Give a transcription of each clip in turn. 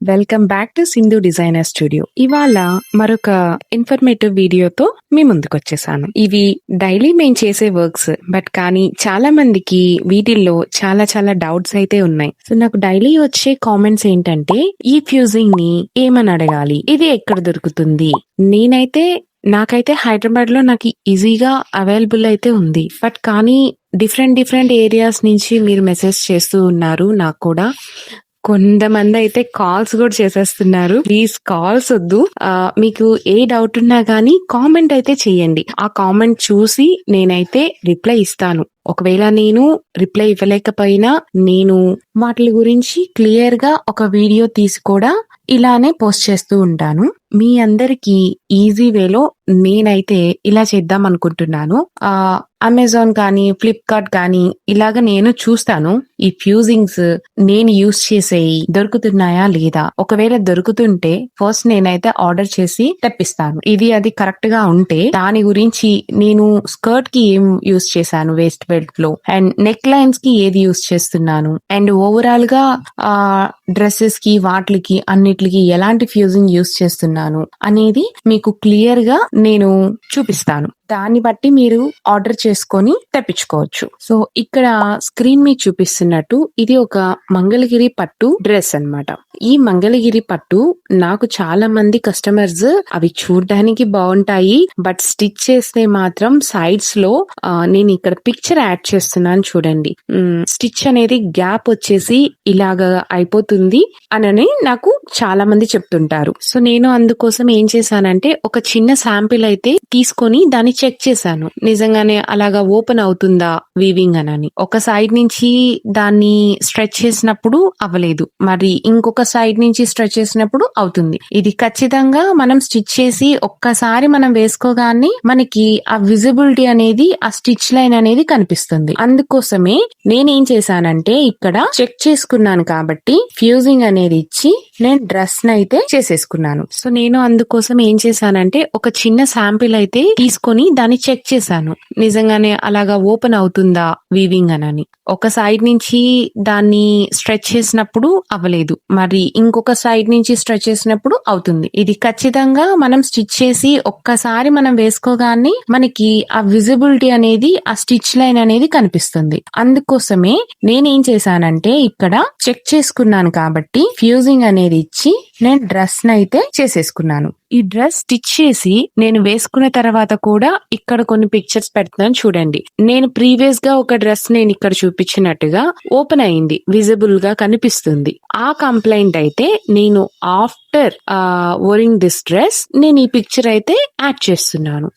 Welcome back to Sindhu designer studio. ఇవాళ మరొక informative వీడియోతో మీ ముందుకు వచ్చేసాను. ఇవి డైలీ మేము చేసే వర్క్స్, బట్ కానీ చాలా మందికి వీటిల్లో చాలా చాలా డౌట్స్ అయితే ఉన్నాయి. సో నాకు డైలీ వచ్చే కామెంట్స్ ఏంటంటే, ఈ ఫ్యూజింగ్ ని ఏమని అడగాలి, ఇది ఎక్కడ దొరుకుతుంది? నాకైతే హైదరాబాద్ లో నాకు ఈజీగా అవైలబుల్ అయితే ఉంది, బట్ కానీ డిఫరెంట్ ఏరియాస్ నుంచి మీరు మెసేజ్ చేస్తూ ఉన్నారు. నాకు కూడా కొంతమంది అయితే కాల్స్ కూడా చేసేస్తున్నారు. ప్లీజ్ కాల్స్ వద్దు. మీకు ఏ డౌట్ ఉన్నా గానీ కామెంట్ అయితే చెయ్యండి. ఆ కామెంట్ చూసి నేనైతే రిప్లై ఇస్తాను. ఒకవేళ నేను రిప్లై ఇవ్వలేకపోయినా నేను వాటి గురించి క్లియర్ గా ఒక వీడియో తీసి కూడా ఇలానే పోస్ట్ చేస్తూ ఉంటాను. మీ అందరికి ఈజీ వేలో నేనైతే ఇలా చేద్దాం అనుకుంటున్నాను. అమెజాన్ కానీ ఫ్లిప్కార్ట్ కానీ ఇలాగ నేను చూస్తాను ఈ ఫ్యూజింగ్స్ నేను యూస్ చేసేవి దొరుకుతున్నాయా లేదా. ఒకవేళ దొరుకుతుంటే ఫస్ట్ నేనైతే ఆర్డర్ చేసి తెప్పిస్తాను. ఇది అది కరెక్ట్ గా ఉంటే దాని గురించి నేను స్కర్ట్ కి ఏం యూస్ చేశాను, వేస్ట్ బెల్ట్ లో, అండ్ నెక్ లైన్స్ కి ఏది యూస్ చేస్తున్నాను, అండ్ ఓవరాల్ గా డ్రెస్సెస్ కి వాటికి అన్నిటికి ఎలాంటి ఫ్యూజింగ్ యూస్ చేస్తున్నాను అనేది మీకు క్లియర్ గా నేను చూపిస్తాను. దాన్ని బట్టి మీరు ఆర్డర్ చేసుకొని తెప్పించుకోవచ్చు. సో ఇక్కడ స్క్రీన్ మీద చూపిస్తున్నట్టు ఇది ఒక మంగళగిరి పట్టు డ్రెస్ అన్నమాట. ఈ మంగళగిరి పట్టు నాకు చాలా మంది కస్టమర్స్ అవి చూడడానికి బాగుంటాయి, బట్ స్టిచ్ చేస్తే మాత్రం సైడ్స్ లో నేను ఇక్కడ పిక్చర్ యాడ్ చేస్తున్నాను చూడండి, స్టిచ్ అనేది గ్యాప్ వచ్చేసి ఇలాగా అయిపోతుంది అని నాకు చాలా మంది చెప్తుంటారు. సో నేను అందుకోసం ఏం చేశానంటే ఒక చిన్న శాంపిల్ అయితే తీసుకొని దాన్ని చెక్ చేశాను, నిజంగానే అలాగా ఓపెన్ అవుతుందా వీవింగ్ అని. ఒక సైడ్ నుంచి దాన్ని స్ట్రెచ్ చేసినప్పుడు అవ్వలేదు, మరి ఇంకొక సైడ్ నుంచి స్ట్రెచ్ చేసినప్పుడు అవుతుంది. ఇది ఖచ్చితంగా మనం స్టిచ్ చేసి ఒక్కసారి మనం వేసుకోగానే మనకి ఆ విజిబిలిటీ అనేది, ఆ స్టిచ్ లైన్ అనేది కనిపిస్తుంది. అందుకోసమే నేనేం చేశానంటే ఇక్కడ చెక్ చేసుకున్నాను కాబట్టి ఫ్యూజింగ్ అనేది ఇచ్చి నేను డ్రెస్ అయితే చేసేసుకున్నాను. సో నేను అందుకోసం ఏం చేశానంటే ఒక చిన్న శాంపిల్ అయితే తీసుకొని దాన్ని చెక్ చేశాను, నిజంగానే అలాగా ఓపెన్ అవుతుందా వీవింగ్ అని. ఒక సైడ్ నుంచి దాన్ని స్ట్రెచ్ చేసినప్పుడు అవ్వలేదు, మరి ఇంకొక సైడ్ నుంచి స్ట్రెచ్ చేసినప్పుడు అవుతుంది. ఇది ఖచ్చితంగా మనం స్టిచ్ చేసి ఒక్కసారి మనం వేసుకోగానే మనకి ఆ విజిబిలిటీ అనేది, ఆ స్టిచ్ లైన్ అనేది కనిపిస్తుంది. అందుకోసమే నేనేం చేశానంటే ఇక్కడ చెక్ చేసుకున్నాను కాబట్టి ఫ్యూజింగ్ అనేది ఇచ్చి నేను డ్రెస్ అయితే చేసేసుకున్నాను. ఈ డ్రెస్ స్టిచ్ చేసి నేను వేసుకున్న తర్వాత కూడా ఇక్కడ కొన్ని పిక్చర్స్ పెడుతున్నాను చూడండి. నేను ప్రీవియస్ గా ఒక డ్రెస్ నేను ఇక్కడ చూపించినట్టుగా ఓపెన్ అయింది, విజిబుల్ గా కనిపిస్తుంది. ఆ కంప్లైంట్ అయితే నేను ఆఫ్టర్ వేరింగ్ దిస్ డ్రెస్ నేను ఈ పిక్చర్ అయితే యాడ్ చేస్తున్నాను.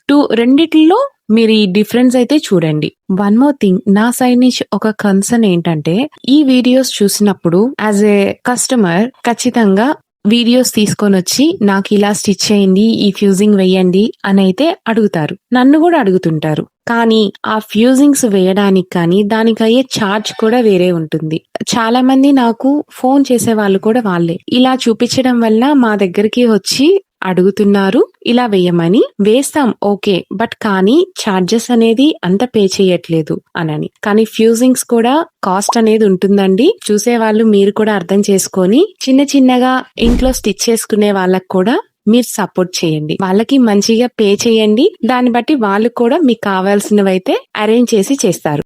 రెండిట్లో మీరు ఈ డిఫరెన్స్ అయితే చూడండి. వన్ మోర్ థింగ్, నా సైడ్ నుంచి ఒక కన్సర్న్ ఏంటంటే, ఈ వీడియోస్ చూసినప్పుడు యాజ్ ఏ కస్టమర్ ఖచ్చితంగా వీడియోస్ తీసుకొని వచ్చి నాకు ఇలా స్టిచ్ చేయండి, ఈ ఫ్యూజింగ్ వేయండి అని అయితే అడుగుతారు, నన్ను కూడా అడుగుతుంటారు. కానీ ఆ ఫ్యూజింగ్స్ వేయడానికి కానీ దానికి అయ్యే ఛార్జ్ కూడా వేరే ఉంటుంది. చాలా మంది నాకు ఫోన్ చేసే వాళ్ళు కూడా వాళ్ళే ఇలా చూపించడం వల్ల మా దగ్గరికి వచ్చి అడుగుతున్నారు ఇలా వేయమని. వేస్తాం ఓకే, బట్ కానీ ఛార్జెస్ అనేది అంత పే చేయట్లేదు అని. కానీ ఫ్యూజింగ్స్ కూడా కాస్ట్ అనేది ఉంటుందండి. చూసే వాళ్ళు మీరు కూడా అర్థం చేసుకొని చిన్నగా ఇంట్లో స్టిచ్ చేసుకునే వాళ్ళకు కూడా మీరు సపోర్ట్ చేయండి, వాళ్ళకి మంచిగా పే చేయండి. దాన్ని బట్టి వాళ్ళు కూడా మీకు కావాల్సినవైతే అరేంజ్ చేసి చేస్తారు.